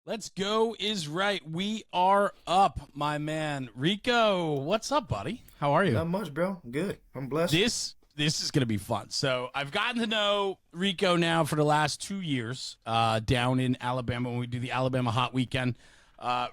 Let's go is right. We are up, my man. Rico, what's up, buddy? How are you? Not much, bro. Good. I'm blessed. This is going to be fun. So I've gotten to know Rico now for the last 2 years down in Alabama when we do the Alabama Hot Weekend.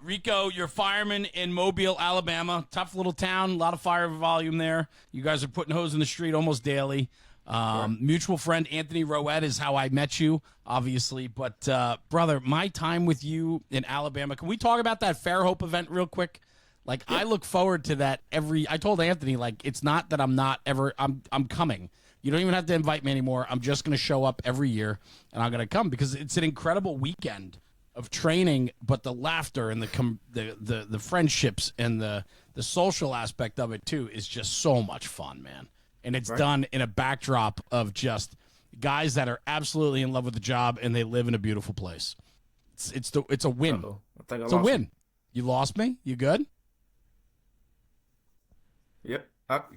Rico, you're a fireman in Mobile, Alabama. Tough little town, a lot of fire volume there. You guys are putting hose in the street almost daily. Mutual friend Anthony Roette is how I met you, obviously. But, brother, my time with you in Alabama, can we talk about that Fairhope event real quick? Like, I look forward to that I told Anthony, like, it's not that I'm coming. You don't even have to invite me anymore. I'm just going to show up every year, and I'm going to come because it's an incredible weekend of training, but the laughter and the friendships and the social aspect of it, too, is just so much fun, man. And it's done in a backdrop of just guys that are absolutely in love with the job and they live in a beautiful place. It's a win. It's a win. You lost me? You good? Yep.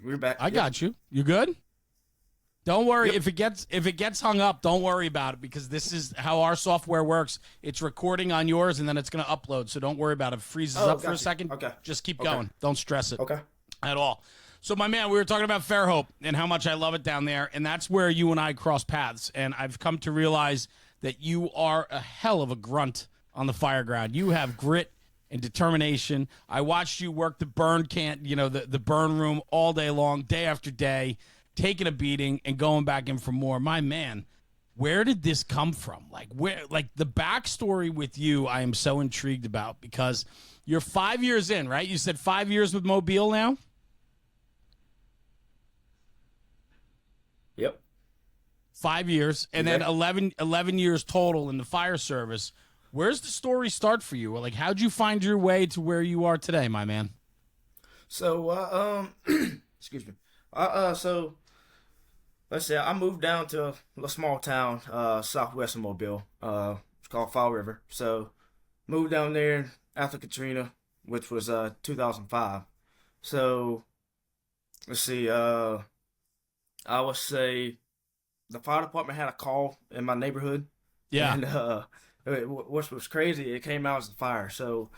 We're back. I got you. You good? Don't worry. Yep. If it gets hung up, don't worry about it because this is how our software works. It's recording on yours and then it's going to upload. So don't worry about it. If it freezes up for a second. Okay. Just keep going. Don't stress it. Okay. At all. So, my man, we were talking about Fairhope and how much I love it down there, and that's where you and I cross paths. And I've come to realize that you are a hell of a grunt on the fire ground. You have grit and determination. I watched you work the burn the burn room all day long, day after day, taking a beating and going back in for more. My man, where did this come from? Like the backstory with you, I am so intrigued about because you're 5 years in, right? You said 5 years with Mobile now? Yep. 5 years, and then 11 years total in the fire service. Where's the story start for you? Like, how'd you find your way to where you are today, my man? So, excuse me. So, let's say I moved down to a small town, southwest of Mobile. It's called Fall River. So, moved down there after Katrina, which was 2005. So, let's see. I would say the fire department had a call in my neighborhood. Yeah. And what was crazy, it came out as a fire. So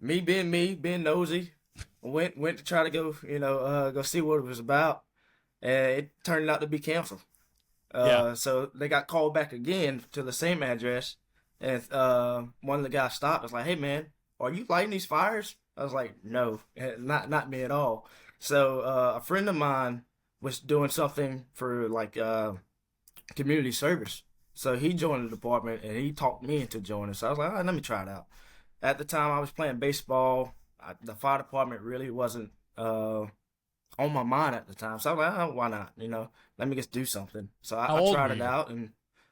me being nosy, went to try to go see what it was about, and it turned out to be canceled. So they got called back again to the same address, and one of the guys stopped. I was like, "Hey man, are you lighting these fires?" I was like, "No, not me at all." So a friend of mine was doing something for like community service. So he joined the department and he talked me into joining. So I was like, all right, let me try it out. At the time I was playing baseball. The fire department really wasn't on my mind at the time. So I was like, oh, why not? Let me just do something. So I tried it out. And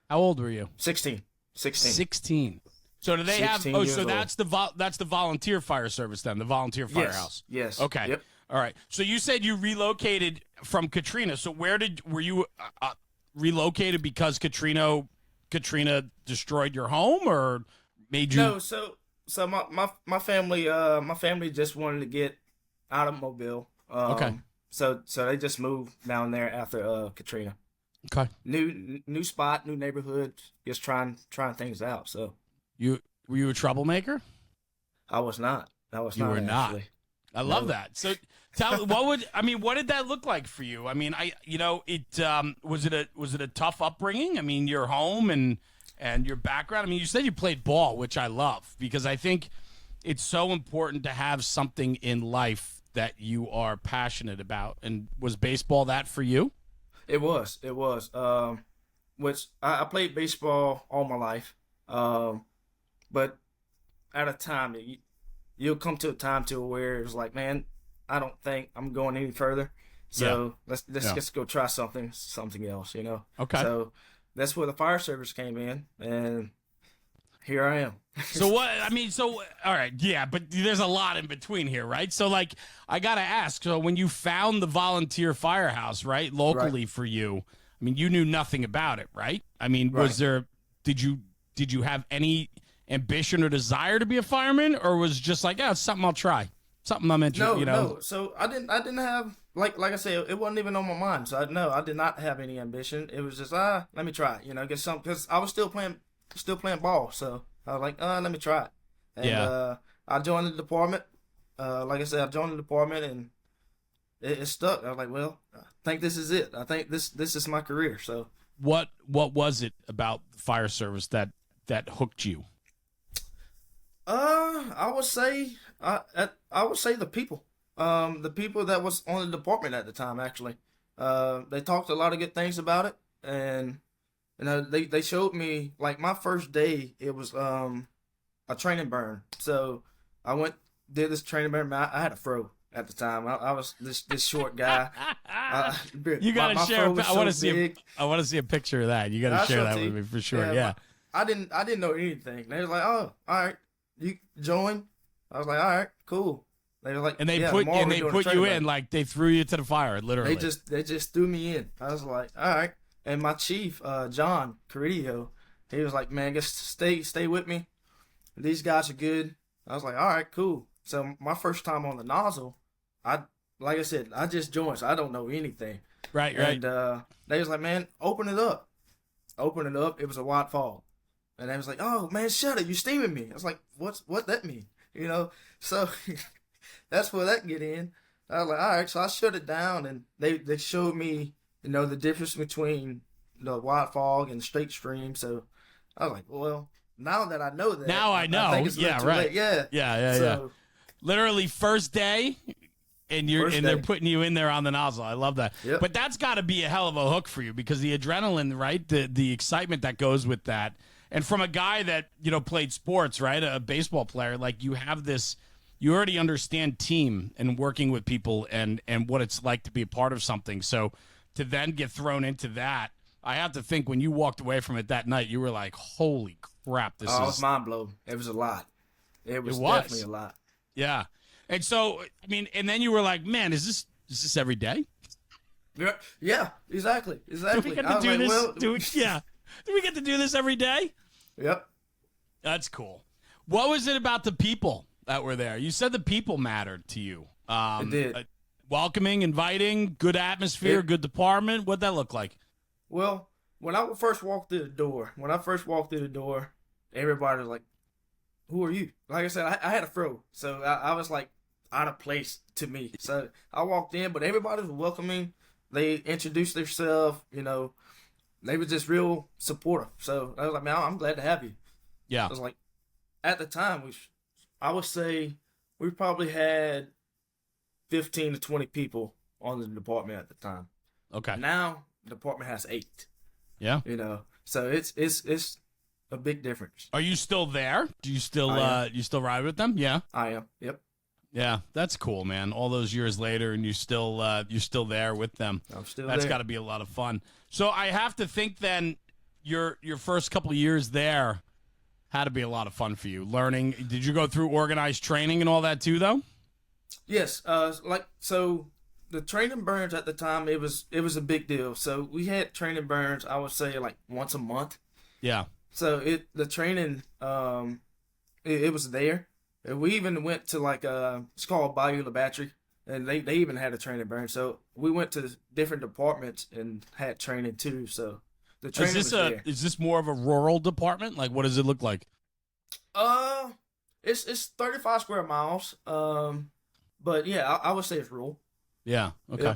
how old were you? 16. 16. So do they have, so that's the volunteer fire service then, the volunteer firehouse? Yes. Okay. Yep. All right. So you said you relocated from Katrina. So were you relocated because Katrina destroyed your home or made you? No. So my family just wanted to get out of Mobile. Okay. So they just moved down there after Katrina. Okay. New spot, new neighborhood, just trying things out. So were you a troublemaker? I was not. You were not. Actually. I love that. So what did that look like for you? I mean, was it a tough upbringing? I mean, your home and your background. I mean, you said you played ball, which I love because I think it's so important to have something in life that you are passionate about. And was baseball that for you? It was. Which I played baseball all my life. But at a time, you'll come to a time to where it's like, man, I don't think I'm going any further. So let's just go try something else, Okay. So that's where the fire service came in, and here I am. All right, yeah, but there's a lot in between here, right? So, like, I gotta ask. So, when you found the volunteer firehouse, right, locally for you, I mean, you knew nothing about it, right? I mean, did you have any ambition or desire to be a fireman, or was it just like, it's something I'll try, something I'm interested, No. So I didn't have like I said, it wasn't even on my mind. So no, I did not have any ambition. It was just let me try it. Get some because I was still playing ball. So I was like, let me try it. And Yeah. I joined the department. Like I said, I joined the department and it stuck. I was like, well, I think this is it. I think this is my career. So What was it about fire service that hooked you? I would say I would say the people. The people that was on the department at the time actually. They talked a lot of good things about it, and they showed me like my first day. It was a training burn. So I went did this training burn. I had a fro at the time. I was this short guy. You gotta my share. fro was I want to so see. big. I want to see a picture of that. You gotta I'll share show it that to with you. me for sure. Yeah, Yeah. I didn't know anything. They was like, oh, all right, you join. I was like, all right, cool. They were like, And they yeah, put tomorrow we're doing a you training in burn. like they threw you to the fire, literally. They just threw me in. I was like, all right. And my chief, John Carrillo, he was like, man, just stay with me. These guys are good. I was like, all right, cool. So my first time on the nozzle, like I said, I just joined, so I don't know anything. Right. And they was like, man, open it up. Open it up. It was a white fog. And they was like, oh man, shut it, you steaming me. I was like, what that mean? So that's where that get in. I was like, all right, so I shut it down, and they showed me, the difference between the white fog and straight stream. So I was like, well, now that I know that, Now I know. think it's a little Yeah, too right. late. Yeah, Yeah. so, Literally first day, and they're day. putting you in there on the nozzle. I love that. Yep. But that's got to be a hell of a hook for you because the adrenaline, right? The excitement that goes with that, and from a guy that played sports, right? A baseball player, like you have this. You already understand team and working with people and what it's like to be a part of something. So to then get thrown into that, I have to think when you walked away from it that night, you were like, "Holy crap, this it is." was mind blown. It was a lot. It was was. definitely a lot. Yeah. And so, I mean, and then you were like, man, is this every day? Yeah, exactly. Do we get I to was do like, this? well, Do we get to do this every day? Yep. That's cool. What was it about the people that were there? You said the people mattered to you. It did. Welcoming, inviting, good atmosphere, good department. What'd that look like? Well, when I first walked through the door, everybody was like, who are you? Like I said, I had a fro, so I was like out of place to me. So I walked in, but everybody was welcoming. They introduced themselves, they were just real supportive. So I was like, man, I'm glad to have you. Yeah. I was like, at the time, I would say we probably had 15 to 20 people on the department at the time. Okay. Now the department has 8. Yeah. So it's a big difference. Are you still there? Do you still ride with them? Yeah. I am. Yep. Yeah, that's cool, man. All those years later, and you're still there with them. I'm still That's there. got to be a lot of fun. So I have to think then your first couple of years there had to be a lot of fun for you. Learning. Did you go through organized training and all that too, though? Yes. So the training burns at the time it was a big deal. So we had training burns. I would say like once a month. Yeah. So the training it was there. And we even went to it's called Bayou La Battery, and they even had a training burn. So we went to different departments and had training too. So the training was there. Is this more of a rural department? Like, what does it look like? It's 35 square miles. But yeah, I would say it's rural. Yeah. Okay. Yeah.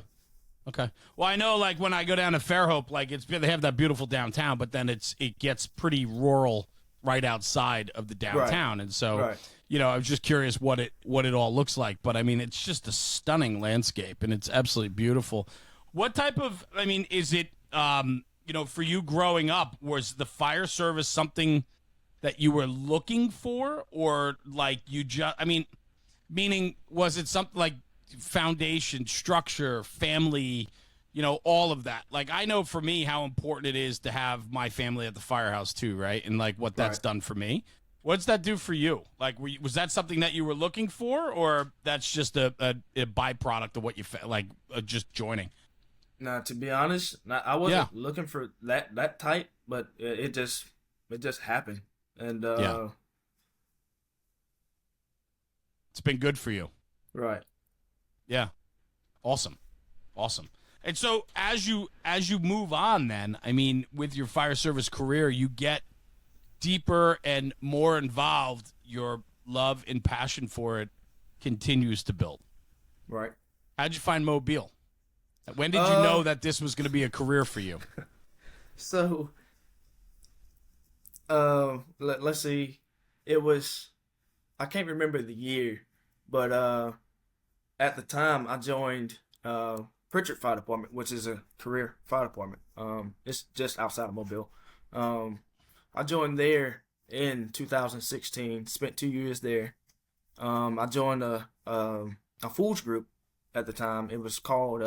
Okay. Well, I know like when I go down to Fairhope, like they have that beautiful downtown, but then it gets pretty rural right outside of the downtown, and so. Right. I was just curious what it all looks like, but I mean, it's just a stunning landscape, and it's absolutely beautiful. What type of, I mean, is it, for you growing up, was the fire service something that you were looking for, or like you just, I mean, meaning was it something like foundation, structure, family, all of that? Like, I know for me how important it is to have my family at the firehouse too, right? And like what that's done for me. What's that do for you? Like, was that something that you were looking for, or that's just a byproduct of what you just joining? Now, to be honest, I wasn't looking for that type, but it just happened, and it's been good for you. Right. Yeah, awesome. Awesome. And so as you move on, then I mean, with your fire service career, you get deeper and more involved. Your love and passion for it continues to build. Right. How'd you find Mobile? When did you know that this was going to be a career for you? So, let's see. It was, I can't remember the year, but at the time I joined Pritchard Fire Department, which is a career fire department. It's just outside of Mobile. I joined there in 2016. Spent 2 years there. I joined a Fools group at the time. It was called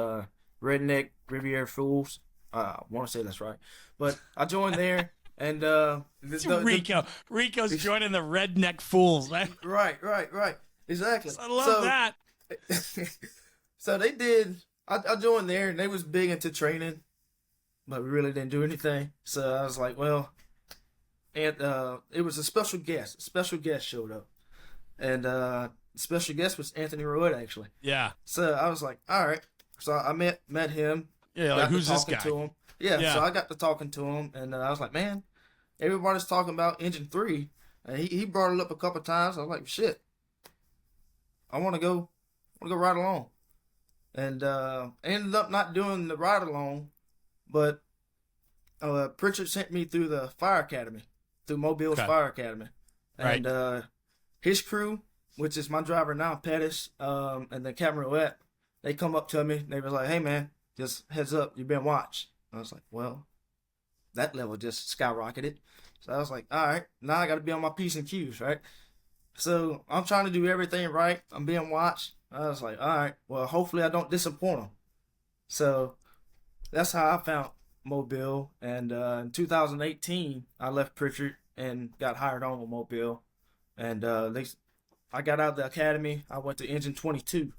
Redneck Riviera Fools. I want to say that's right, but I joined there, and Rico's joining the Redneck Fools, man. Right, exactly. I love that. So they did. I joined there, and they was big into training, but we really didn't do anything. So I was like, well, and it was a special guest. A special guest showed up, and the special guest was Anthony Roed, actually. Yeah. So I was like, all right. So I met him. Yeah, like who's this guy? To him. Yeah, so I got to talking to him, and I was like, man, everybody's talking about Engine 3. And he brought it up a couple times. I was like, shit, I want to go ride along. And ended up not doing the ride along, but Pritchard sent me through the fire academy, through Mobile's fire academy. And his crew, which is my driver now, Pettis, and then Captain Roulette, they come up to me. They were like, hey, man, just heads up, you've been watched. I was like, well, that level just skyrocketed. So I was like, all right, now I got to be on my P's and Q's, right? So I'm trying to do everything right. I'm being watched. I was like, all right, well, hopefully I don't disappoint them. So that's how I found Mobile. And in 2018, I left Pritchard and got hired on with Mobile. And I got out of the academy. I went to Engine 22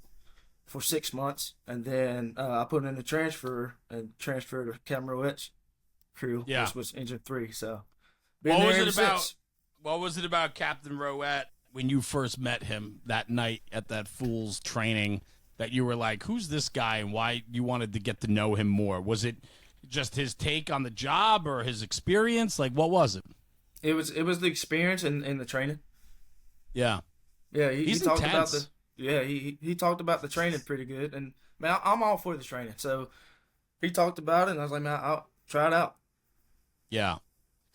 for 6 months. And then I put in the transfer and transferred to Camaroette's crew, which was Engine 3. So what was it about Captain Roette when you first met him that night at that Fool's training that you were like, who's this guy, and why you wanted to get to know him more? Was it just his take on the job or his experience? Like, what was it? It was the experience and the training. Yeah. Yeah, he talked intense. about he talked about the training pretty good, and man, I'm all for the training. So he talked about it, and I was like, man, I'll try it out. Yeah.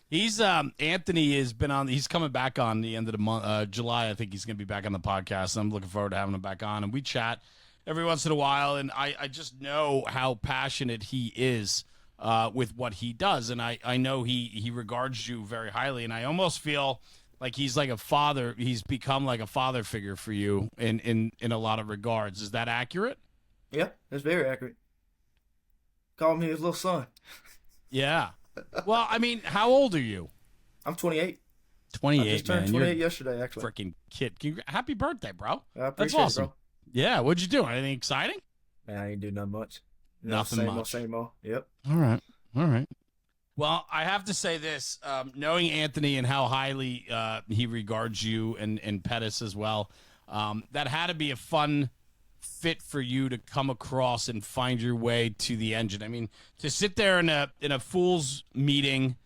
He's Anthony has been on. He's coming back on the end of the month, July. I think he's going to be back on the podcast. I'm looking forward to having him back on, and we chat every once in a while. And I just know how passionate he is with what he does, and I know he regards you very highly. And I almost feel like he's like a father. He's become like a father figure for you in a lot of regards. Is that accurate? Yeah, that's very accurate. Call me his little son. Yeah. Well, I mean, how old are you? I'm 28. 28, I just turned man. 28 yesterday, actually. Freaking kid. Happy birthday, bro. I appreciate That's awesome. it, bro. Yeah, what'd you do? Anything exciting? Man, I ain't do nothing much. Nothing much. Same old. Yep. All right. Well, I have to say this, knowing Anthony and how highly he regards you and Pettis as well, that had to be a fun fit for you to come across and find your way to the engine. I mean, to sit there in a fool's meeting,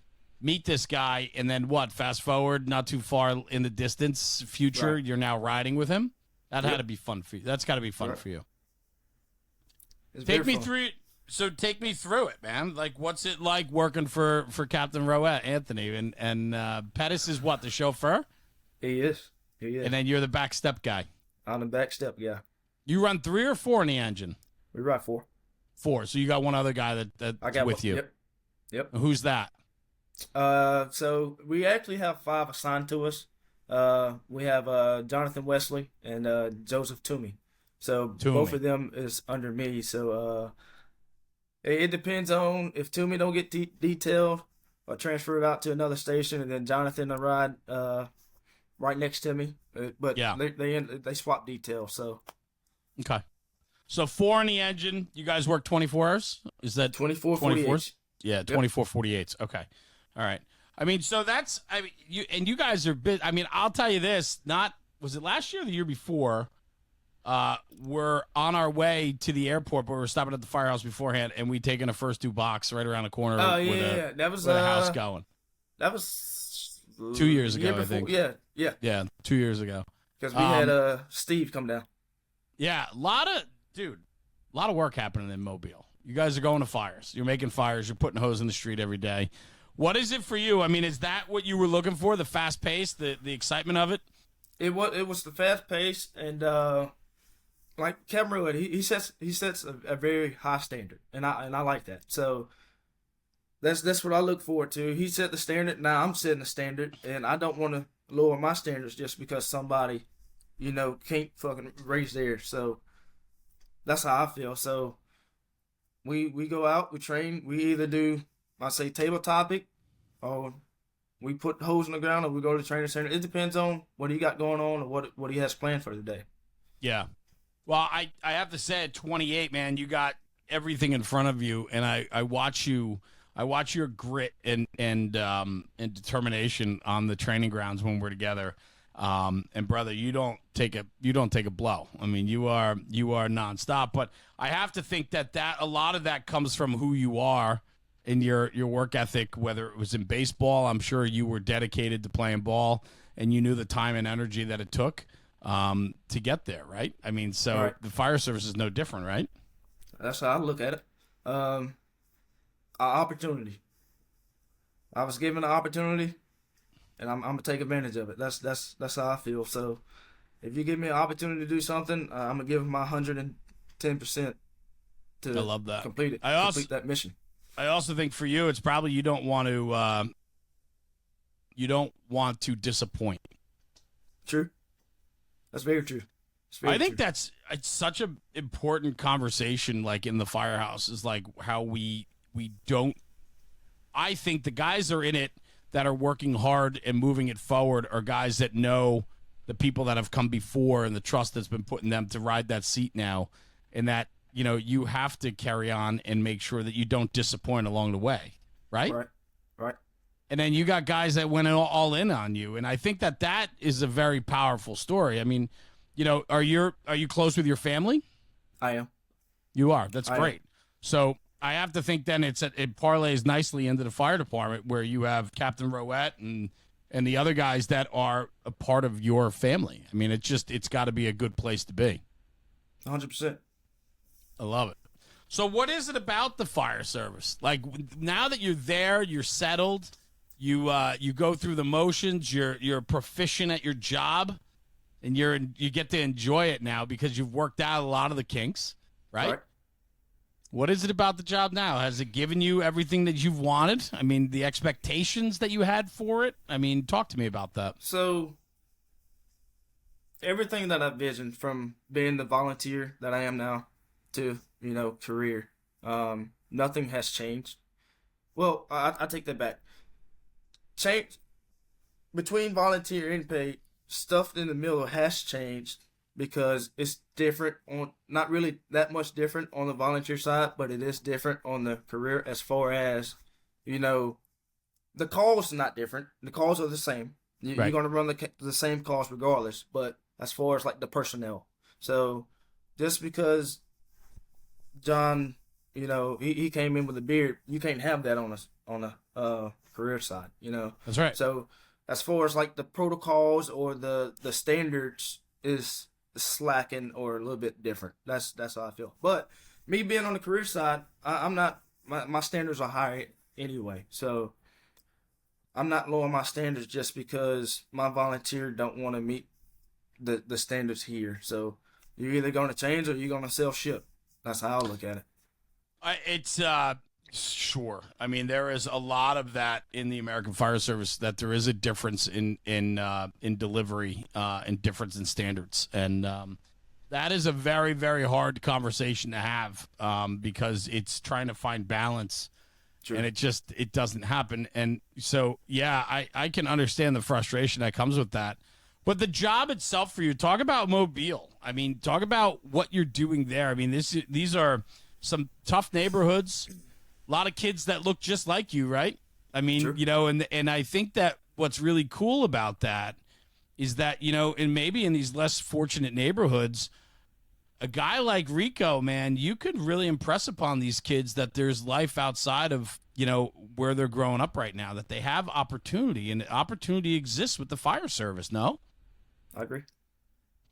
meet this guy, and then what? Fast forward, not too far in the distance future, You're now riding with him. That had to be fun for you. That's got to be fun for you. Take me through it, man. Like, what's it like working for Captain Roette, Anthony, and Pettis is what, the chauffeur? He is. And then you're the back step guy. I'm the back step guy. You run 3 or 4 in the engine? We ride 4. 4. So you got one other guy that's with you. Yep. Who's that? So we actually have 5 assigned to us. We have Jonathan Wesley and Joseph Toomey. So both of them is under me. So it depends on if Toomey don't get detailed or transferred out to another station, and then Jonathan will ride right next to me. But they swap details. So. Okay. So 4 in the engine. You guys work 24 hours? Is that 24 48? Yeah, 24 48. Okay. All right. I mean, so that's you guys are bit. I mean, I'll tell you this, was it last year or the year before? we're on our way to the airport, but we're stopping at the firehouse beforehand, and we taken a first 2 box right around the corner. Oh yeah. That was where the house going. That was 2 years ago, year before. I think. Yeah. 2 years ago. Because we had Steve come down. Yeah, a lot of work happening in Mobile. You guys are going to fires. You're making fires. You're putting hose in the street every day. What is it for you? I mean, is that what you were looking for? The fast pace, the excitement of it? It was the fast pace, and like Cameron, he sets a very high standard, and I like that. So that's what I look forward to. He set the standard. Now I'm setting the standard, and I don't want to lower my standards just because somebody, can't fucking raise theirs. So that's how I feel. So we go out, we train, we either do, I say, table topic, or we put holes in the ground, or we go to the training center. It depends on what he got going on or what he has planned for the day. Yeah. Well, I have to say, at 28, man, you got everything in front of you, and I watch you. I watch your grit and determination on the training grounds when we're together. And brother, you don't take a blow. I mean, you are nonstop. But I have to think that a lot of that comes from who you are and your work ethic. Whether it was in baseball, I'm sure you were dedicated to playing ball, and you knew the time and energy that it took to get there, right? I mean, so right. The fire service is no different, right? That's how I look at it. Opportunity. I was given an opportunity, and I'm gonna take advantage of it. That's how I feel. So, if you give me an opportunity to do something, I'm gonna give my 110% to I love that. Complete it. Complete that mission. I also think for you, it's probably you don't want to disappoint. True. That's very true. I think it's such an important conversation, like in the firehouse, is like how we don't. I think the guys are in it that are working hard and moving it forward are guys that know the people that have come before and the trust that's been put in them to ride that seat now, and that you have to carry on and make sure that you don't disappoint along the way, right? Right. And then you got guys that went all in on you, and I think that is a very powerful story. I mean, are you close with your family? I am. You are. That's great. So I have to think then it parlays nicely into the fire department where you have Captain Rowett and the other guys that are a part of your family. I mean, it's got to be a good place to be. 100%. I love it. So what is it about the fire service? Like, now that you're there, you're settled, you go through the motions, you're proficient at your job, and you get to enjoy it now because you've worked out a lot of the kinks, right? What is it about the job now? Has it given you everything that you've wanted? I mean, the expectations that you had for it? I mean, talk to me about that. So, everything that I've visioned from being the volunteer that I am now to, career, nothing has changed. Well, I take that back. Change between volunteer and paid, stuff in the middle has changed because it's different on, not really that much different on the volunteer side, but it is different on the career as far as, the calls are not different. The calls are the same. You're going to run the same calls regardless, but as far as like the personnel. So just because John, he came in with a beard, you can't have that on a career side, That's right. So as far as like the protocols or the standards is slacking or a little bit different. That's how I feel. But me being on the career side, I'm not, my standards are higher anyway. So I'm not lowering my standards just because my volunteer don't want to meet the standards here. So you're either going to change or you're going to sell ship. That's how I look at it. It's sure. I mean, there is a lot of that in the American Fire Service, that there is a difference in delivery and difference in standards, and that is a very, very hard conversation to have because it's trying to find balance. True. And it doesn't happen. And so, yeah, I can understand the frustration that comes with that. But the job itself for you, talk about Mobile. I mean, talk about what you're doing there. I mean, these are some tough neighborhoods, a lot of kids that look just like you, right? I mean, sure. And I think that what's really cool about that is that, and maybe in these less fortunate neighborhoods, a guy like Rico, man, you could really impress upon these kids that there's life outside of, where they're growing up right now, that they have opportunity, and opportunity exists with the fire service. No? I agree.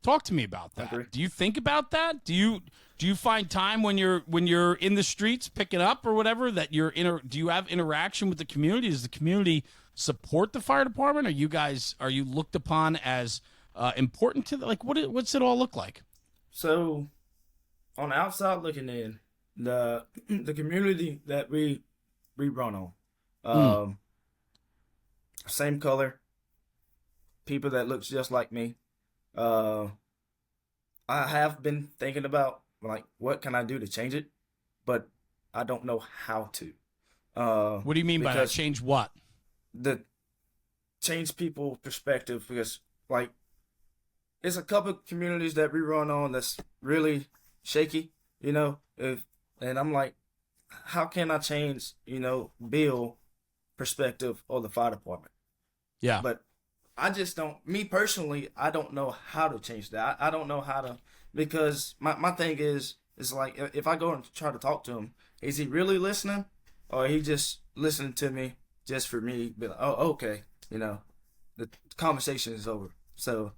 Talk to me about I agree. that. Do you think about that? Do you find time when you're in the streets picking up or whatever that do you have interaction with the community? Does the community support the fire department? Are you looked upon as important to what's it all look like? So, on the outside looking in, the community that we run on, same color, people that looks just like me. I have been thinking about like what can I do to change it, but I don't know how to. What do you mean by that? Change what? The change people perspective, because like it's a couple communities that we run on that's really shaky, and I'm like, how can I change, Bill perspective of the fire department? Yeah. But I just don't, me personally, I don't know how to change that. I don't know how to, because my thing is like, if I go and try to talk to him, is he really listening? Or he just listening to me just for me, be like, oh, okay, the conversation is over. So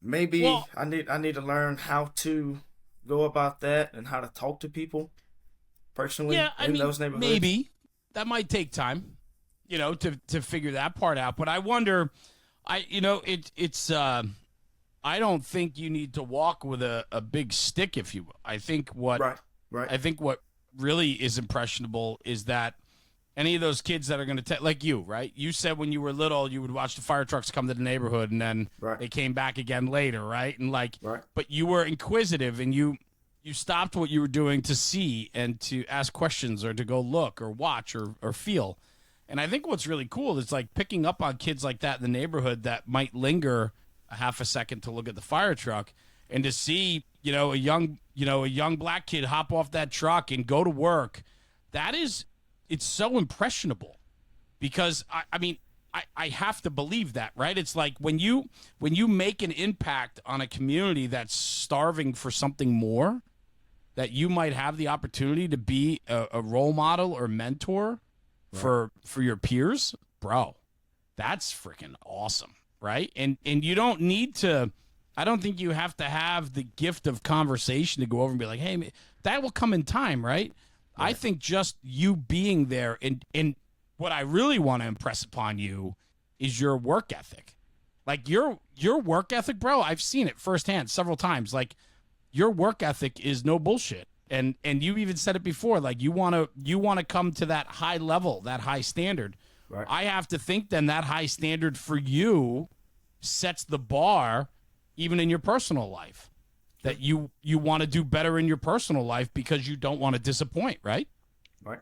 maybe I need to learn how to go about that and how to talk to people personally those neighborhoods. Maybe that might take time, to figure that part out. But I wonder, I don't think you need to walk with a big stick, if you will. I think what right. I think what really is impressionable is that any of those kids that are going to like you, right? You said when you were little, you would watch the fire trucks come to the neighborhood, and then they came back again later, right? And but you were inquisitive, and you stopped what you were doing to see and to ask questions or to go look or watch or feel. And I think what's really cool is like picking up on kids like that in the neighborhood that might linger a half a second to look at the fire truck, and to see, a young black kid hop off that truck and go to work. It's so impressionable, because I have to believe that, right? It's like when you make an impact on a community that's starving for something more, that you might have the opportunity to be a role model or mentor for your peers, bro. That's freaking awesome, right? And you don't need to. I don't think you have to have the gift of conversation to go over and be like, hey, that will come in time, right? I think just you being there, and what I really want to impress upon you is your work ethic. Like your work ethic, bro, I've seen it firsthand several times. Like your work ethic is no bullshit. And you even said it before, like you want to come to that high level, that high standard. Right. I have to think then that high standard for you sets the bar even in your personal life. That you want to do better in your personal life because you don't want to disappoint, right? Right.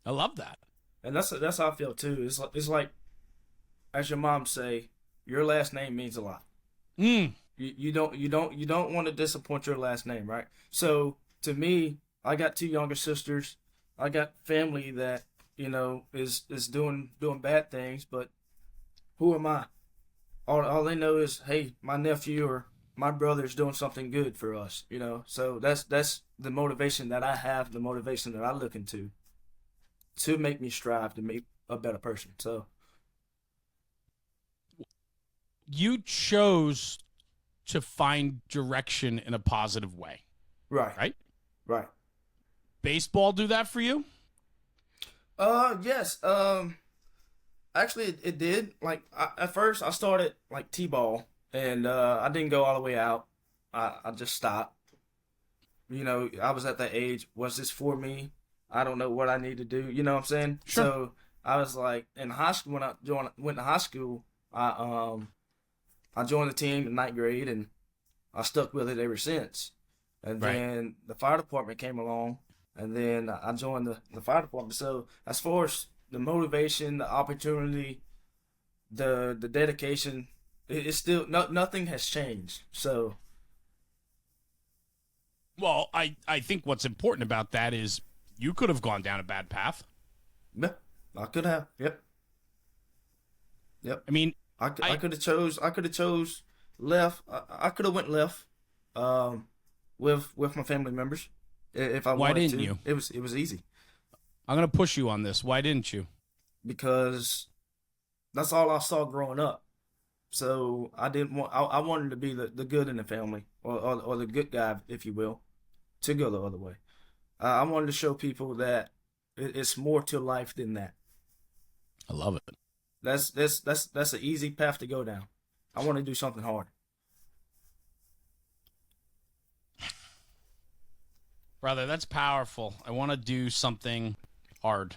I love that. And that's how I feel too. It's like, as your mom say, your last name means a lot. You don't want to disappoint your last name, right? So to me, I got two younger sisters. I got family that is doing bad things, but who am I? All they know is, hey, my nephew or my brother's doing something good for us, So that's the motivation that I have, the motivation that I look into to make me strive to make a better person. So you chose to find direction in a positive way. Right. Right? Right. Baseball do that for you? Yes. Actually it did. Like at first I started like T-ball. And I didn't go all the way out. I just stopped. I was at that age. Was this for me? I don't know what I need to do. You know what I'm saying? Sure. So I was like, in high school, when I went to high school, I joined the team in 9th grade, and I stuck with it ever since. And then the fire department came along, and then I joined the fire department. So as far as the motivation, the opportunity, the dedication, it's still nothing has changed. So, well, I think what's important about that is you could have gone down a bad path. Yeah, I could have. Yep. I mean, I could have chose left. I could have went left, with my family members. If I Why wanted didn't to, you? it was easy I'm going to push you on this. Why didn't you? because that's all I saw growing up. So I didn't want. I wanted to be the good in the family, or the good guy, if you will, to go the other way. I wanted to show people that it's more to life than that. I love it. That's an easy path to go down. I want to do something hard. Brother, that's powerful. I want to do something hard.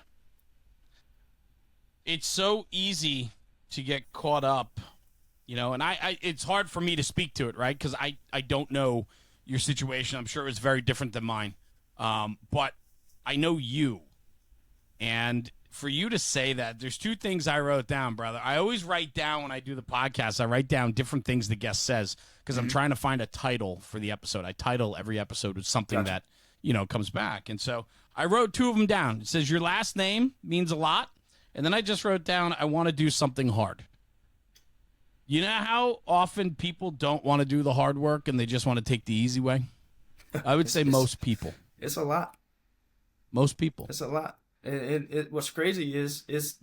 It's so easy to get caught up, and I it's hard for me to speak to it, right? Because I don't know your situation. I'm sure it was very different than mine. But I know you. And for you to say that, there's two things I wrote down, brother. I always write down when I do the podcast, I write down different things the guest says because I'm trying to find a title for the episode. I title every episode with something that, comes back. And so I wrote two of them down. It says, your last name means a lot. And then I just wrote down, I want to do something hard. You know how often people don't want to do the hard work and they just want to take the easy way? I would say most people. It's a lot. Most people. It's a lot. And what's crazy is it's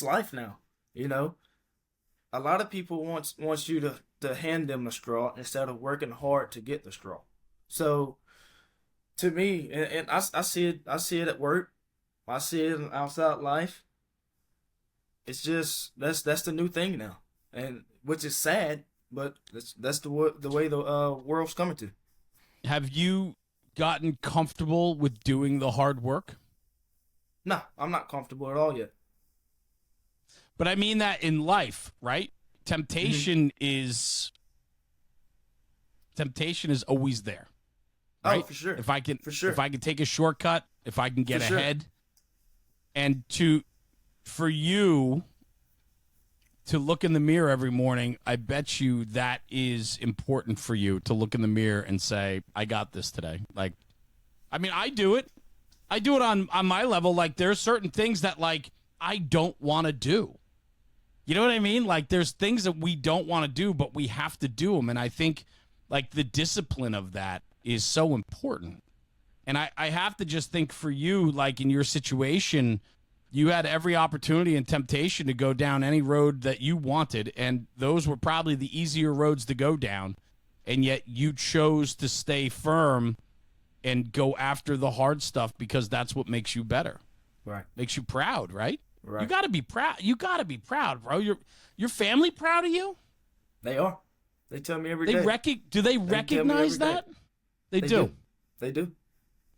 life now. A lot of people wants you to hand them the straw instead of working hard to get the straw. So to me, and I see it at work. I see it in outside life. It's just that's the new thing now, and which is sad, but that's the way the world's coming to. Have you gotten comfortable with doing the hard work? No, I'm not comfortable at all yet. But I mean that in life, right? Temptation is always there. Right? Oh, for sure. If I can take a shortcut, if I can get For sure. ahead, and for you to look in the mirror every morning, I bet you that is important for you to look in the mirror and say, I got this today. Like, I mean, I do it. I do it on my level. Like, there's certain things that, like, I don't want to do. You know what I mean? Like, there's things that we don't want to do, but we have to do them. And I think, like, the discipline of that is so important. And I have to just think for you, like, in your situation, you had every opportunity and temptation to go down any road that you wanted, and those were probably the easier roads to go down, and yet you chose to stay firm and go after the hard stuff because that's what makes you better. Right. Makes you proud, right? Right. You got to be proud. You got to be proud, bro. Your family proud of you? They are. They tell me every day. Do they recognize that? They do. They do.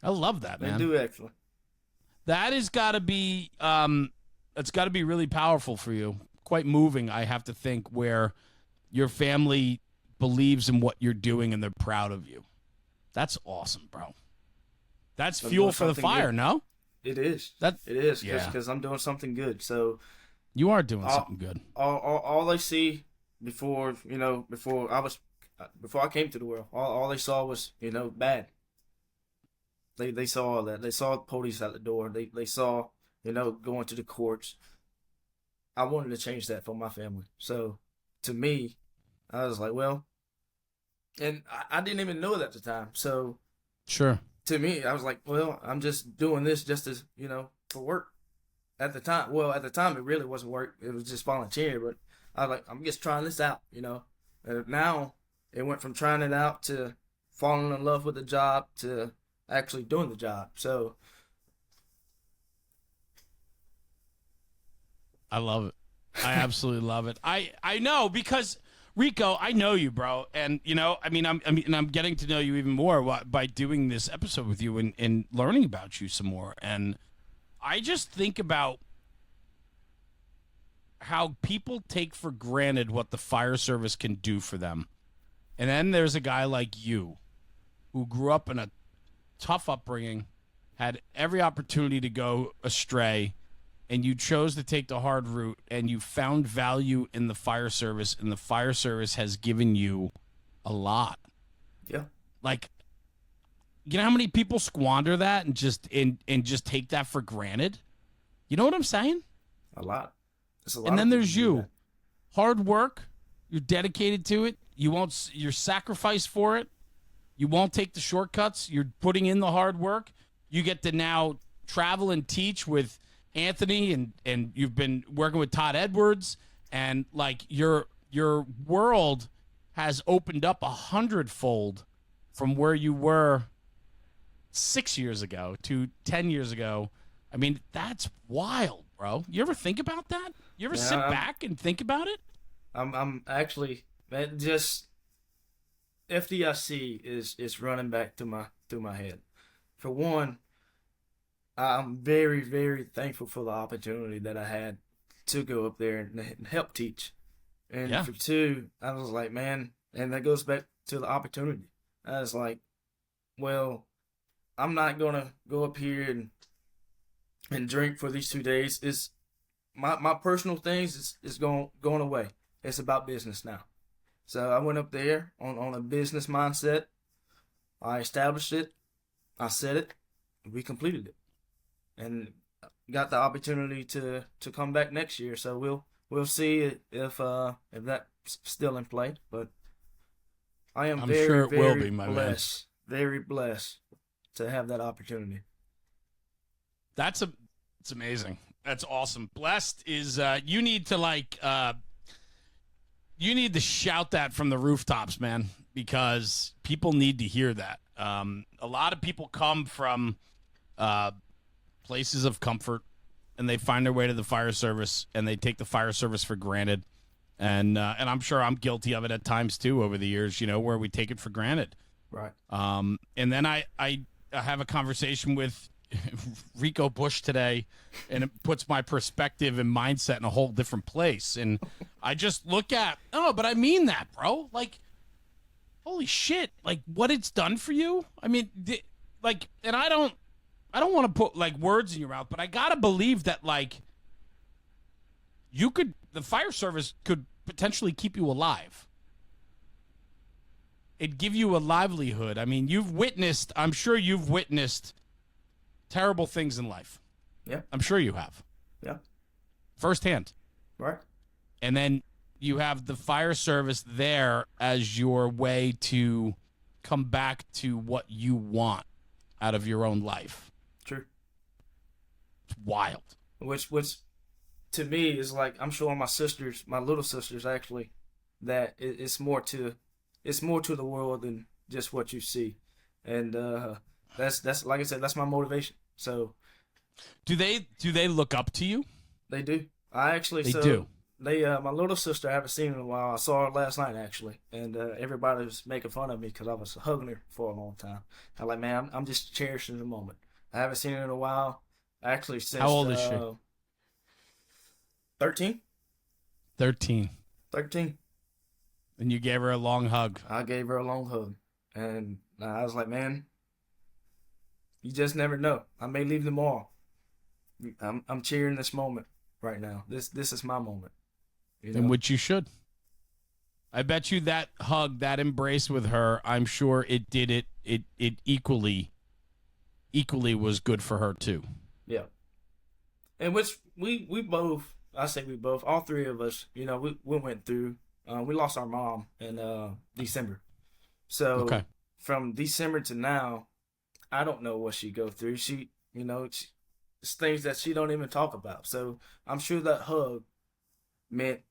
I love that, man. They do, actually. That has got to be it's got to be really powerful for you. Quite moving, I have to think, where your family believes in what you're doing and they're proud of you. That's awesome, bro. That's fuel for the fire, no? It is. It is, because I'm doing something good. So you are doing something good. All they see before I came to the world, all they saw was, bad. They saw that. They saw police at the door. They saw, going to the courts. I wanted to change that for my family. So, to me, I was like, well, and I didn't even know it at the time. So, sure. To me, I was like, well, I'm just doing this just as, for work. At the time, it really wasn't work. It was just volunteer. But I was like, I'm just trying this out, And now, it went from trying it out to falling in love with the job to actually doing the job. So I love it. I absolutely love it. I know, because Rico, I know you, bro, and I'm getting to know you even more by doing this episode with you and learning about you some more. And I just think about how people take for granted what the fire service can do for them. And then there's a guy like you who grew up in a tough upbringing, had every opportunity to go astray, and you chose to take the hard route, and you found value in the fire service, and the fire service has given you a lot. Yeah. Like, you know how many people squander that and just take that for granted? You know what I'm saying? A lot. It's a lot. And then there's you. Hard work, you're dedicated to it, you're sacrificed for it, You won't take the shortcuts. You're putting in the hard work. You get to now travel and teach with Anthony, and you've been working with Todd Edwards, and like your world has opened up 100-fold from where you were 6 years ago to 10 years ago. I mean, that's wild, bro. You ever think about that? You ever sit back and think about it? I'm actually, man, just FDIC is running back to my head. For one, I'm very, very thankful for the opportunity that I had to go up there and help teach. And Yeah. for two, I was like, man, and that goes back to the opportunity. I was like, well, I'm not gonna go up here and drink for these 2 days. It's my personal things is going away. It's about business now. So I went up there on a business mindset. I established it. I said it. We completed it, and got the opportunity to come back next year. So we'll see if that's still in play. But I'm I'm very, sure it will very be, my man. blessed, very blessed to have that opportunity. It's amazing. That's awesome. Blessed is you need to you need to shout that from the rooftops, man, because people need to hear that. A lot of people come from places of comfort, and they find their way to the fire service, and they take the fire service for granted. And I'm sure I'm guilty of it at times too over the years, where we take it for granted. Right. And then I have a conversation with Rique Bush today, and it puts my perspective and mindset in a whole different place. And I just look at, but I mean that, bro. Like, holy shit! Like, what it's done for you. I mean, and I don't want to put like words in your mouth, but I gotta believe that like the fire service could potentially keep you alive. It'd give you a livelihood. I mean, I'm sure you've witnessed terrible things in life. Yeah. I'm sure you have. Yeah. Firsthand. Right. And then you have the fire service there as your way to come back to what you want out of your own life. True. It's wild. Which to me is like, I'm showing my little sisters actually, that it's more to the world than just what you see. And that's like I said, that's my motivation. So do they look up to you? they do. They do. My little sister I haven't seen in a while. I saw her last night actually, and everybody was making fun of me because I was hugging her for a long time. I'm like, man, I'm just cherishing the moment. I haven't seen her in a while. Actually, since how old is she? 13. 13. 13. And you gave her a long hug. I gave her a long hug, and I was like, man, you just never know. I may leave tomorrow. I'm cheering this moment right now. This is my moment. In which you should. I bet you that hug, that embrace with her, I'm sure it did it equally was good for her too. Yeah. And which we both, all three of us, we went through. We lost our mom in December. So okay. From December to now, I don't know what she go through. It's things that she don't even talk about. So I'm sure that hug meant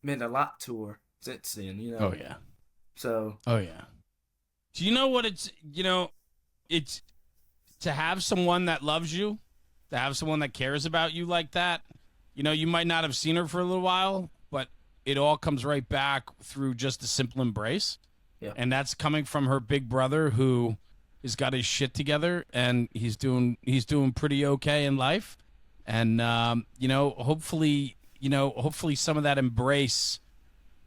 a lot to her since then. Oh yeah. So. Oh yeah. Do you know what it's? It's to have someone that loves you, to have someone that cares about you like that. You might not have seen her for a little while, but it all comes right back through just a simple embrace. Yeah. And that's coming from her big brother who has got his shit together, and he's doing pretty okay in life. And hopefully some of that embrace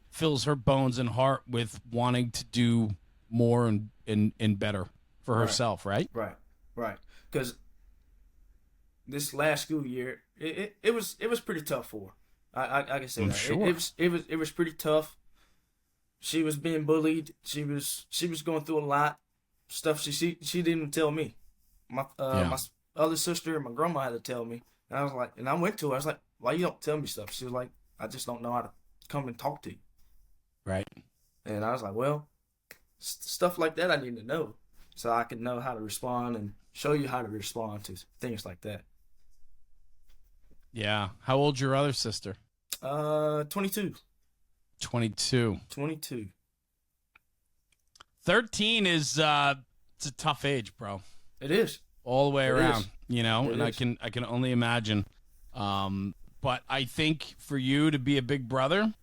fills her bones and heart with wanting to do more and better for herself, right? Right. Because this last school year, it was pretty tough for her. I can say I'm that. sure. It was pretty tough. She was being bullied. She was going through a lot. Stuff she didn't even tell me. My other sister and my grandma had to tell me. And I was like, and I went to her. I was like, why you don't tell me stuff? She was like, I just don't know how to come and talk to you. Right. And I was like, well, stuff like that I need to know, so I can know how to respond and show you how to respond to things like that. Yeah. How old's your other sister? 22. 22. 22. 13 is it's a tough age, bro. It is. All the way around, is. you know, It and is. I can only imagine. But I think for you to be a big brother,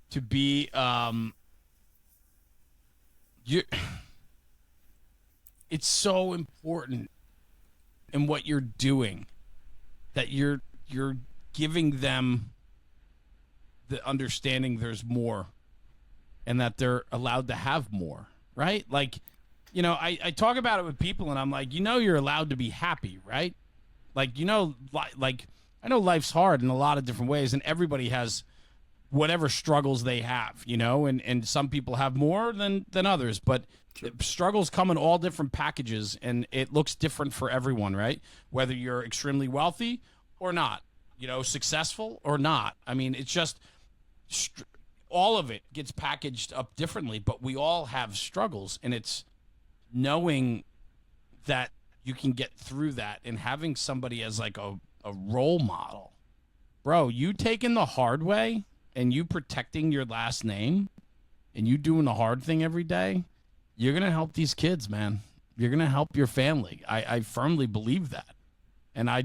to be you it's so important in what you're doing that you're giving them the understanding there's more and that they're allowed to have more, right? Like, you know, I talk about it with people and I'm like, you know, you're allowed to be happy, right? Like, you know, like I know life's hard in a lot of different ways and everybody has whatever struggles they have, you know, and some people have more than others, but struggles come in all different packages and it looks different for everyone, right? Whether you're extremely wealthy or not, you know, successful or not. I mean, it's just all of it gets packaged up differently, but we all have struggles, and it's knowing that you can get through that and having somebody as like a role model. Bro, you taking the hard way and you protecting your last name and you doing the hard thing every day, you're going to help these kids, man. You're going to help your family. I firmly believe that. And I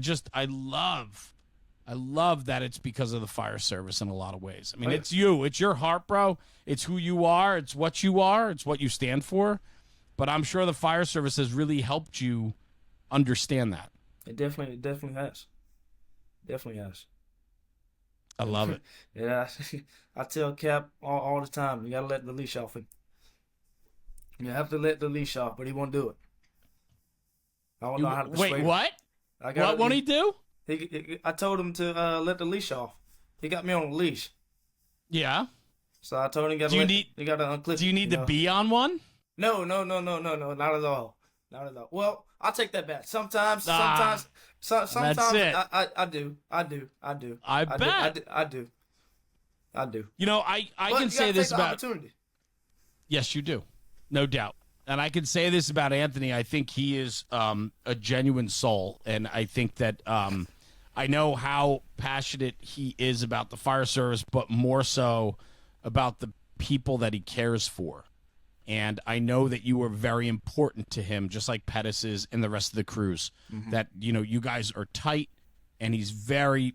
love that it's because of the fire service in a lot of ways. I mean, it's you. It's your heart, bro. It's who you are. It's what you are. It's what you stand for. But I'm sure the fire service has really helped you understand that. It definitely has. Definitely has. I love it. Yeah, I tell Cap all the time, you gotta let the leash off him. You have to let the leash off, but he won't do it. I don't know how to persuade Wait, him. what? What won't he do? I told him to let the leash off. He got me on a leash. Yeah. So I told him you gotta unclip. Do you need to be on one? No, not at all. Not at all. Well, I'll take that back. Sometimes that's it. I do. I bet. I do. You know, I But can you say gotta this take the about. opportunity. Yes, you do. No doubt. And I can say this about Anthony. I think he is a genuine soul. And I think that I know how passionate he is about the fire service, but more so about the people that he cares for. And I know that you are very important to him, just like Pettis is and the rest of the crews. Mm-hmm. That, you know, you guys are tight, and he's very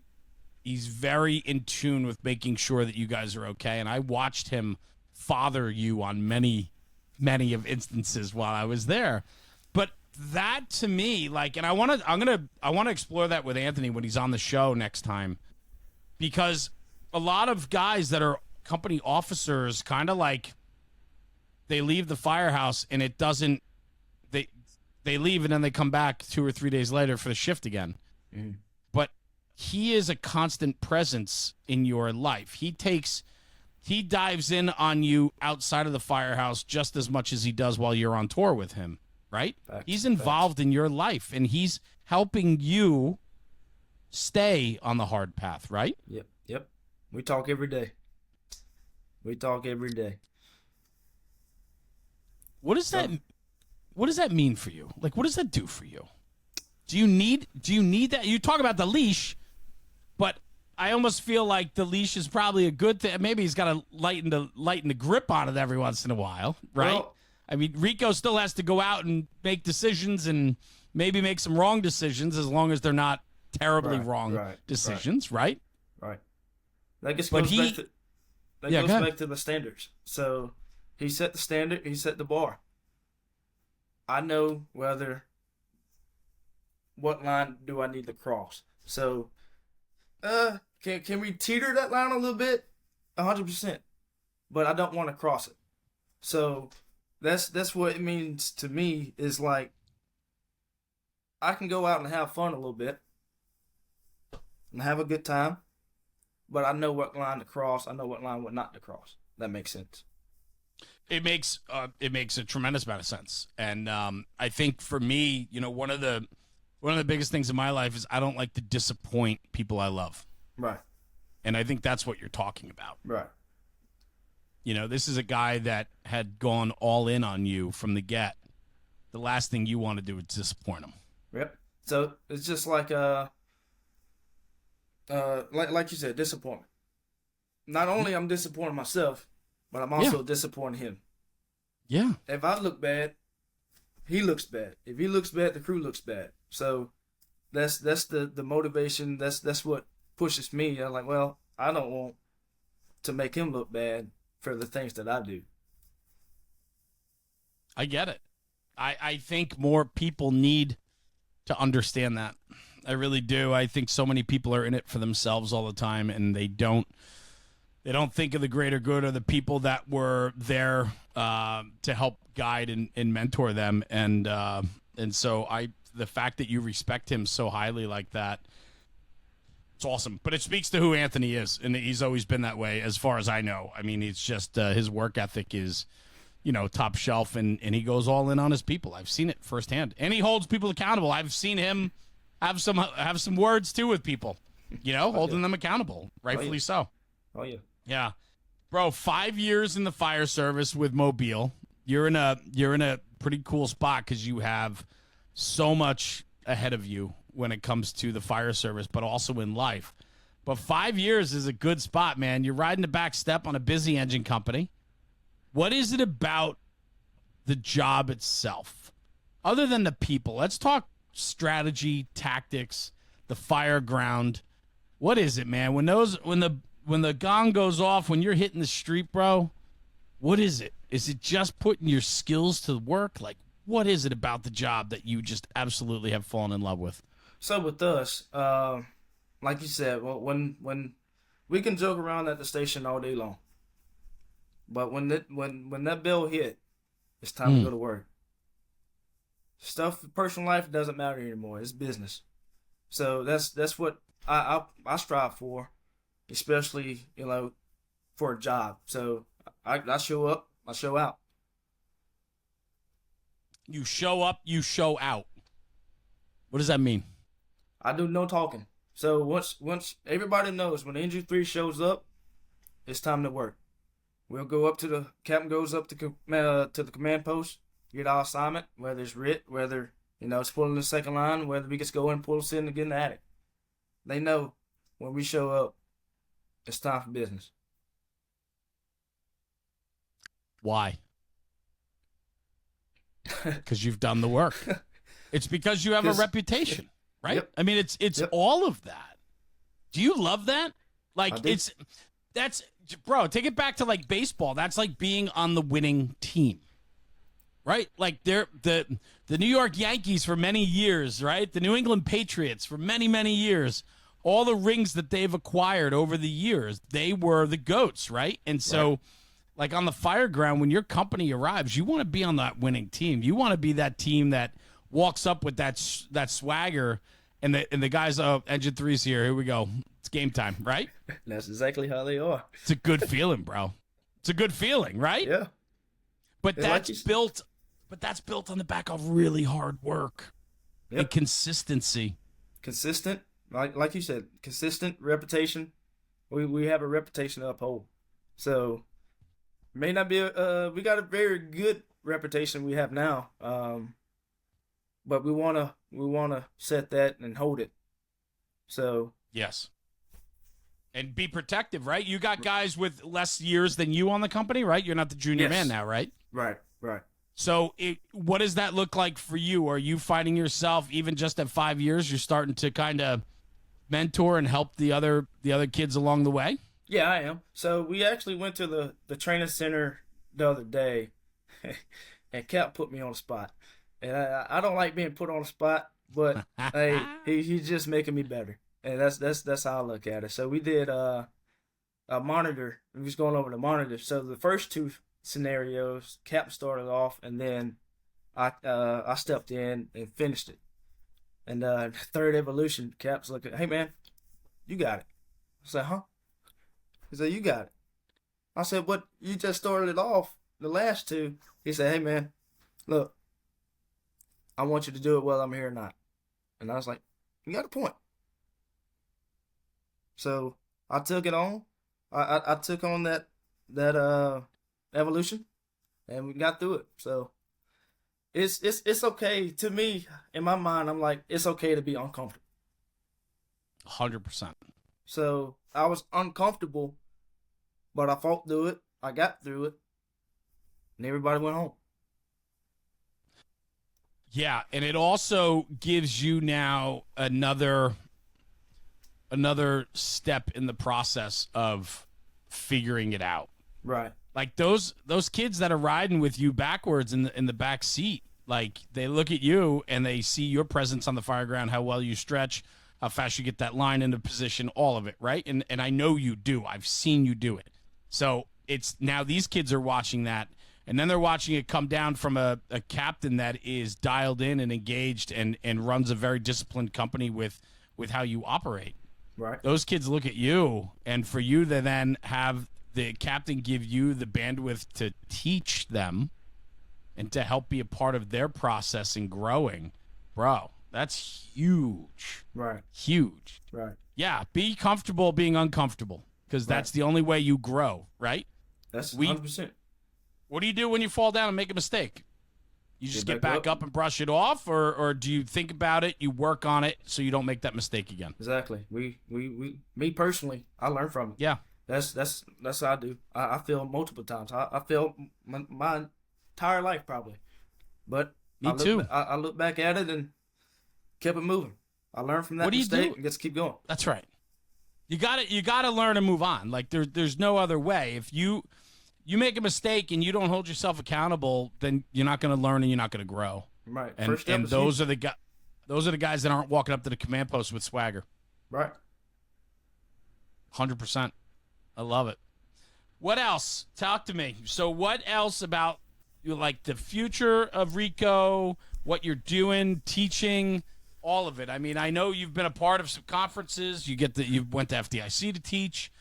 in tune with making sure that you guys are okay. And I watched him father you on many of instances while I was there. But that to me, like, and I want to explore that with Anthony when he's on the show next time, because a lot of guys that are company officers kind of like, they leave the firehouse and it doesn't, they leave and then they come back 2 or 3 days later for the shift again. Mm. But he is a constant presence in your life. He dives in on you outside of the firehouse just as much as he does while you're on tour with him, right? He's involved in your life, and he's helping you stay on the hard path, right? Yep. We talk every day. What does that mean for you? Like, what does that do for you? Do you need that? You talk about the leash, but I almost feel like the leash is probably a good thing. Maybe he's got to lighten the grip on it every once in a while, right? Well, I mean, Rico still has to go out and make decisions and maybe make some wrong decisions, as long as they're not terribly wrong decisions, right? Right. That goes back to the standards. So he set the standard. He set the bar. I know what line do I need to cross. So, can we teeter that line a little bit? 100%. But I don't want to cross it. So that's what it means to me, is like, I can go out and have fun a little bit and have a good time, but I know what line to cross. I know what line not to cross. That makes sense. It makes a tremendous amount of sense. And I think for me, you know, one of the biggest things in my life is I don't like to disappoint people I love. Right. And I think that's what you're talking about. Right. You know, this is a guy that had gone all in on you from the get. The last thing you want to do is disappoint him. Yep. So it's just like like you said, disappointment. Not only I'm disappointing myself, but I'm also disappointing him. Yeah. If I look bad, he looks bad. If he looks bad, the crew looks bad. So that's the motivation. That's what pushes me. I'm like, well, I don't want to make him look bad for the things that I do. I get it. I think more people need to understand that. I really do. I think so many people are in it for themselves all the time, and they don't think of the greater good or the people that were there to help guide and mentor them. And so the fact that you respect him so highly like that, it's awesome. But it speaks to who Anthony is, and he's always been that way as far as I know. I mean, it's just his work ethic is, top shelf, and he goes all in on his people. I've seen it firsthand. And he holds people accountable. I've seen him have some words, too, with people, holding them accountable, rightfully so. Oh, yeah. Yeah. Bro, 5 years in the fire service with Mobile. You're in a pretty cool spot because you have so much ahead of you when it comes to the fire service, but also in life. But 5 years is a good spot, man. You're riding the back step on a busy engine company. What is it about the job itself, other than the people? Let's talk strategy, tactics, the fire ground. What is it, man? When the gong goes off, when you're hitting the street, bro, what is it? Is it just putting your skills to work? Like, what is it about the job that you just absolutely have fallen in love with? So with us, like you said, when we can joke around at the station all day long, but when that bell hit, it's time to go to work. Stuff, personal life doesn't matter anymore. It's business. So that's what I strive for, especially for a job. So I show up, I show out. You show up, you show out. What does that mean? I do no talking. So once everybody knows when Engine 3 shows up, it's time to work. We'll go up to the captain goes up to the command post, get our assignment, whether it's writ, whether it's pulling the second line, whether we just go in and pull us in to get in the attic. They know when we show up, it's time for business. Why? Because you've done the work. It's because you have a reputation, right? Yep. I mean, it's all of that. Do you love that? Like, bro, take it back to like baseball. That's like being on the winning team, right? Like the New York Yankees for many years, right? The New England Patriots for many, many years. All the rings that they've acquired over the years, they were the GOATs, right? And so, like on the fire ground, when your company arrives, you want to be on that winning team. You want to be that team that walks up with that swagger, and the guys, Engine 3's here we go. It's game time, right? That's exactly how they are. It's a good feeling, bro. It's a good feeling, right? Yeah. But that's built on the back of really hard work and consistency. Consistent, like you said, consistent reputation. We have a reputation to uphold. So may not be we got a very good reputation we have now. But we wanna set that and hold it. So yes. And be protective, right? You got guys with less years than you on the company, right? You're not the junior man now, right? Right. So what does that look like for you? Are you finding yourself, even just at 5 years, you're starting to kind of mentor and help the other kids along the way? Yeah, I am. So we actually went to the training center the other day, and Cap put me on the spot. And I don't like being put on the spot, but hey, he's just making me better. And that's how I look at it. So we did a monitor. We was going over the monitor. So the first two scenarios, Cap started off, and then I stepped in and finished it. And third evolution, Cap's looking, hey man, you got it. I said, huh? He said, you got it. I said, what? You just started it off the last two. He said, hey man, look, I want you to do it whether I'm here or not. And I was like, you got a point. So I took it on. I took on that evolution, and we got through it. So it's okay to me. In my mind, I'm like, it's okay to be uncomfortable. 100%. So I was uncomfortable, but I fought through it. I got through it, and everybody went home. Yeah, and it also gives you now another step in the process of figuring it out. Right. Like those kids that are riding with you backwards in the back seat, like they look at you and they see your presence on the fire ground, how well you stretch, how fast you get that line into position, all of it, right? And I know you do. I've seen you do it. So it's now these kids are watching that, and then they're watching it come down from a captain that is dialed in and engaged and runs a very disciplined company with how you operate. Right. Those kids look at you, and for you to then have the captain give you the bandwidth to teach them and to help be a part of their process and growing, bro, that's huge. Right. Huge. Right. Yeah, be comfortable being uncomfortable, because that's the only way you grow, right? That's 100%. What do you do when you fall down and make a mistake? You just get back up and brush it off, or do you think about it, you work on it so you don't make that mistake again? Exactly. Me personally, I learn from it. Yeah. That's what I do. I fail multiple times. I failed my entire life probably, but Me too. I look back at it and kept it moving. I learned from that mistake and just keep going. That's right. You got to learn and move on. Like there's no other way. If you make a mistake and you don't hold yourself accountable, then you're not going to learn and you're not going to grow. Right. And those are the guys that aren't walking up to the command post with swagger. Right. 100%. I love it. What else? Talk to me. So what else about like the future of Rico, what you're doing, teaching, all of it? I mean, I know you've been a part of some conferences. You went to FDIC to teach.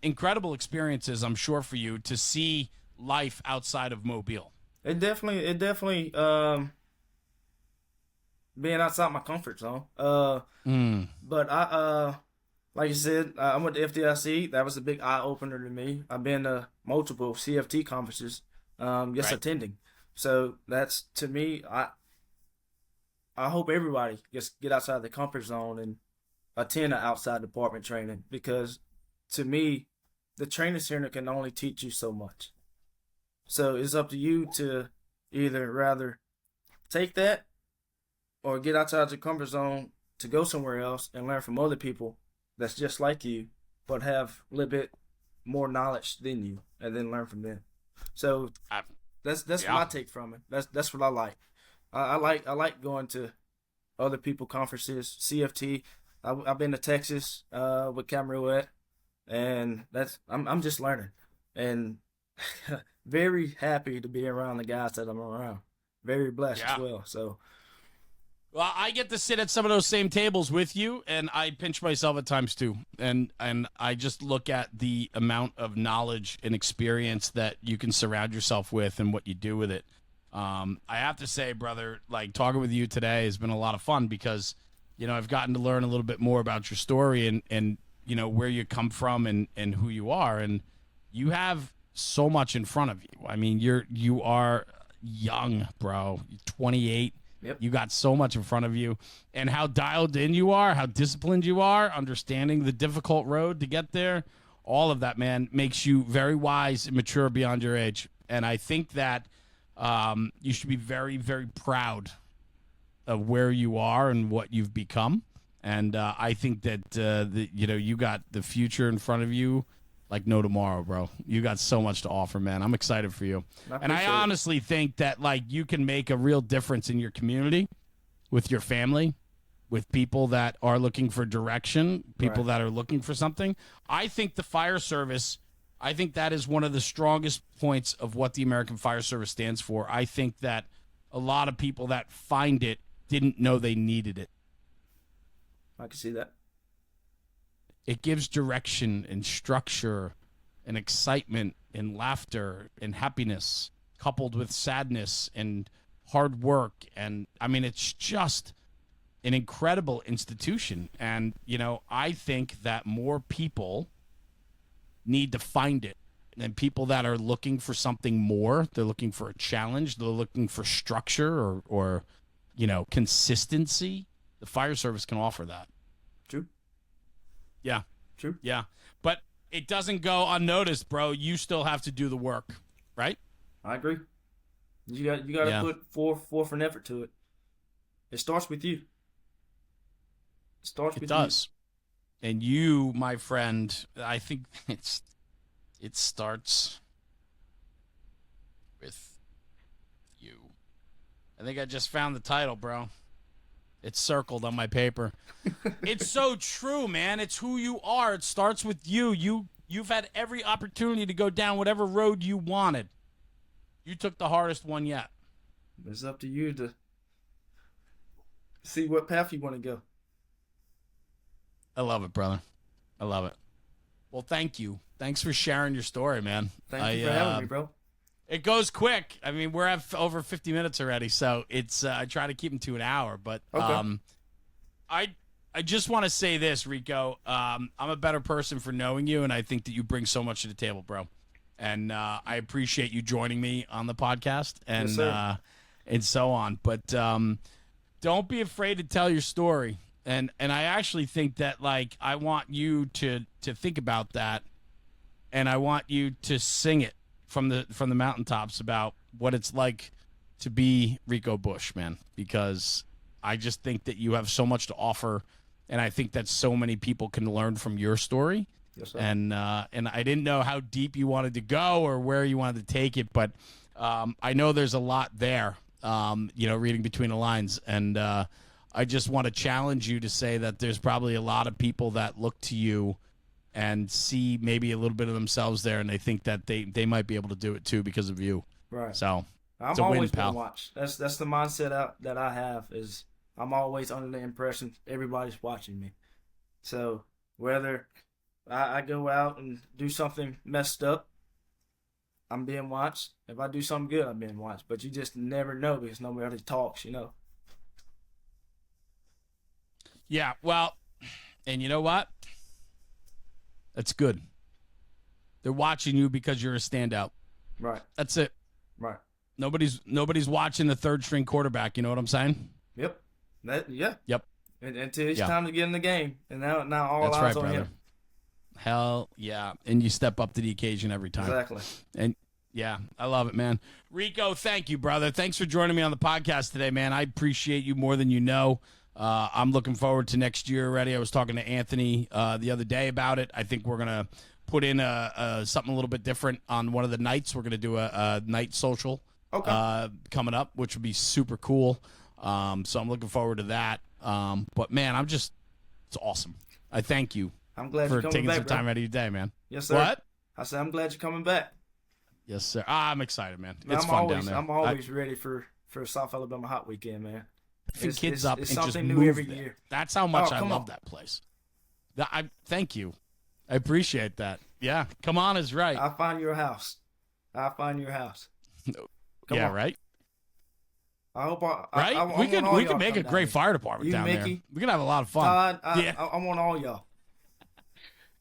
Incredible experiences, I'm sure, for you to see life outside of Mobile. It definitely being outside my comfort zone. But like you said, I went to FDIC. That was a big eye opener to me. I've been to multiple CFT conferences, attending. So that's, to me, I hope everybody just get outside the comfort zone and attend an outside department training, because to me, the training center can only teach you so much. So it's up to you to either rather take that or get outside your comfort zone to go somewhere else and learn from other people that's just like you, but have a little bit more knowledge than you, and then learn from them. So that's what I take from it. That's what I like. I like going to other people conferences, CFT. I've been to Texas with Camarouette, and I'm just learning, and very happy to be around the guys that I'm around. Very blessed as well. So. Well, I get to sit at some of those same tables with you, and I pinch myself at times too. And I just look at the amount of knowledge and experience that you can surround yourself with and what you do with it. I have to say, brother, like talking with you today has been a lot of fun, because, I've gotten to learn a little bit more about your story and where you come from and who you are. And you have so much in front of you. I mean, you are young, bro. You're 28. Yep. You got so much in front of you, and how dialed in you are, how disciplined you are, understanding the difficult road to get there. All of that, man, makes you very wise and mature beyond your age. And I think that you should be very, very proud of where you are and what you've become. And I think that you got the future in front of you like no tomorrow, bro. You got so much to offer, man. I'm excited for you. And I honestly think that like you can make a real difference in your community, with your family, with people that are looking for direction, people that are looking for something. I think the fire service, I think that is one of the strongest points of what the American Fire Service stands for. I think that a lot of people that find it didn't know they needed it. I can see that. It gives direction and structure and excitement and laughter and happiness, coupled with sadness and hard work. And I mean, it's just an incredible institution. And, I think that more people need to find it and people that are looking for something more. They're looking for a challenge. They're looking for structure or consistency. The fire service can offer that. True. Yeah. True. Yeah. But it doesn't go unnoticed, bro. You still have to do the work, right? I agree. You got to put forth an effort to it. It starts with you. It does. And you, my friend, I think it starts with you. I think I just found the title, bro. It's circled on my paper. It's so true, man. It's who you are. It starts with you. You've had every opportunity to go down whatever road you wanted. You took the hardest one yet. It's up to you to see what path you want to go. I love it, brother. I love it. Well, thank you. Thanks for sharing your story, man. Thank you for having me, bro. It goes quick. I mean, we're at over 50 minutes already, so it's I try to keep them to an hour. But okay. I just want to say this, Rico. I'm a better person for knowing you, and I think that you bring so much to the table, bro. And I appreciate you joining me on the podcast and yes, and so on. But don't be afraid to tell your story. And I actually think that, like, I want you to think about that, and I want you to sing it from the mountaintops about what it's like to be Rique Bush, man, because I just think that you have so much to offer, and I think that so many people can learn from your story. Yes, sir. And I didn't know how deep you wanted to go or where you wanted to take it, but I know there's a lot there, reading between the lines, and I just want to challenge you to say that there's probably a lot of people that look to you and see maybe a little bit of themselves there, and they think that they might be able to do it too because of you. Right. So I'm always going to watch. That's the mindset that I have is I'm always under the impression everybody's watching me. So whether I go out and do something messed up, I'm being watched. If I do something good, I'm being watched. But you just never know because nobody talks, Yeah, well, and you know what? That's good. They're watching you because you're a standout. Right. That's it. Right. Nobody's watching the third string quarterback. You know what I'm saying? Yep. Yep. Until it's time to get in the game, and now all That's eyes right, on brother. him. Hell yeah, and you step up to the occasion every time. Exactly. And yeah, I love it, man. Rico, thank you, brother. Thanks for joining me on the podcast today, man. I appreciate you more than you know. I'm looking forward to next year already. I was talking to Anthony the other day about it. I think we're going to put in something a little bit different on one of the nights. We're going to do a night social coming up, which would be super cool. So I'm looking forward to that. But, man, it's awesome. I thank you. I'm glad for you're coming taking back, some time out of your day, man. Yes, sir. What? I said I'm glad you're coming back. Yes, sir. I'm excited, man. It's I'm fun always, down there. I'm always ready for South Alabama Hot Weekend, man. Picking kids up it's and just something new move every there. year. That's how much I love on. that place. Thank you. I appreciate that. Yeah, come on is right. I'll find your house. Come on. Right? I hope right? We could make a great fire department down Mickey, there. We could have a lot of fun. Todd, I want all y'all.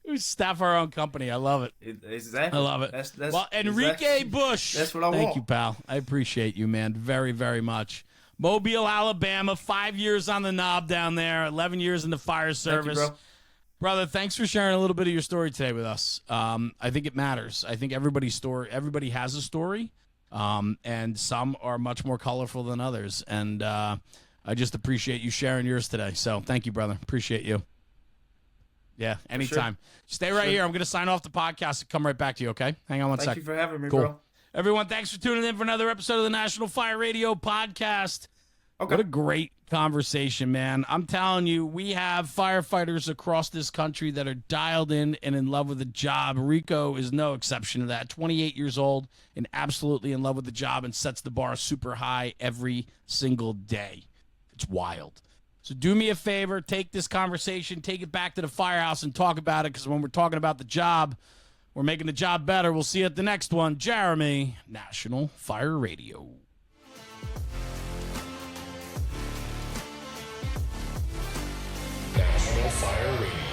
We staff our own company. I love it. Exactly. I love it. That's well, Enrique Bush. That's what I want. Thank you, pal. I appreciate you, man, very, very much. Mobile, Alabama, 5 years on the knob down there, 11 years in the fire service. Thank you, Brother, thanks for sharing a little bit of your story today with us. I think it matters. I think everybody has a story, and some are much more colorful than others. And I just appreciate you sharing yours today. So thank you, brother. Appreciate you. Yeah, anytime. Sure. Stay right here. I'm going to sign off the podcast and come right back to you, okay? Hang on one second. Thank you for having me, cool. bro. Everyone, thanks for tuning in for another episode of the National Fire Radio Podcast. Okay. What a great conversation, man. I'm telling you, we have firefighters across this country that are dialed in and in love with the job. Rico is no exception to that. 28 years old and absolutely in love with the job and sets the bar super high every single day. It's wild. So do me a favor, take this conversation, take it back to the firehouse and talk about it, because when we're talking about the job, we're making the job better. We'll see you at the next one. Jeremy, National Fire Radio. National Fire Radio.